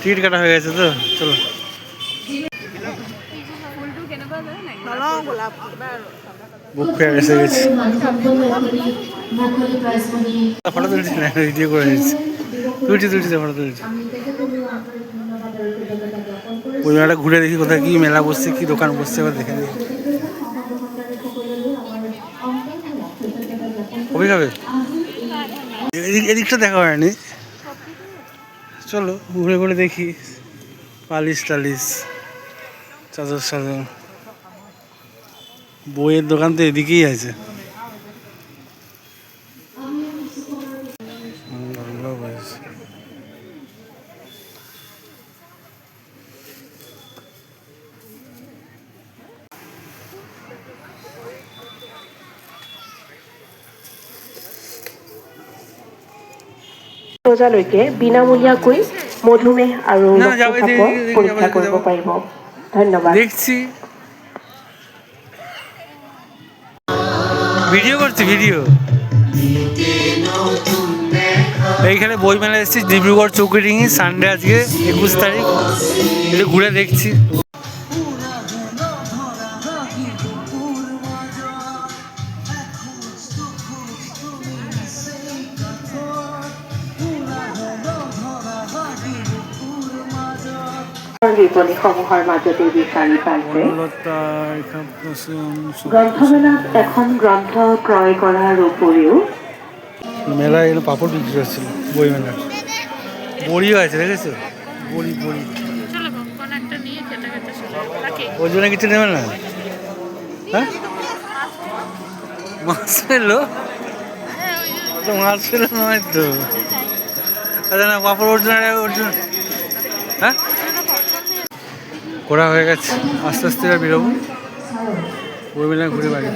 Ticket কাটা হয়ে গেছে তো, চলো। বুক ফেয়ার এসে গেছে। ফটো তুলছি না, ভিডিও করে নিচ্ছি। তুলছি ফটো তুলছি। ওই মেলাটা ঘুরে দেখি কোথায় কি মেলা বসছে, কি দোকান বসছে, এবার দেখে নিই। কবি খাবে? এদিকটা দেখা হয়নি, চলো ঘুরে ঘুরে দেখি। পালিশ টালিশ, চাদর সাদর, বইয়ের দোকান তো এদিকেই আছে। শৌচালয়কে বিনামূলীয়াকৈ মধুমেহ আৰু ৰক্তচাপৰ পৰীক্ষা কৰিব পাৰিব। ধন্যবাদ। দেখছি ভিডিও করছি, ভিডিও। এইখানে বই মেলা এসেছি, ডিব্রুগড় চৌকিডিঙ্গি, সানডে আজকে 21 তারিখ। একটু ঘুরে দেখছি। বিপণীসমূহৰ মাজতে বিচাৰি পাইছে। গ্ৰন্থমেলাত এখন গ্ৰন্থ ক্ৰয় কৰাৰ উপৰিও মেলায় এখানে পাপড় বিক্রি হচ্ছিল, বই মেলা। বড়িও আছে, দেখেছো? বড়ি বড়ি। ওই জন্য কিছু নেবে না? হ্যাঁ, মাছ পেলো তো, মাছ পেলো নয় তো। আচ্ছা না, পাপড় অর্জুন। হ্যাঁ, ঘোরা হয়ে গেছে, আস্তে আস্তে আর বেরোবো। বই মেলায় ঘুরে বাড়ি।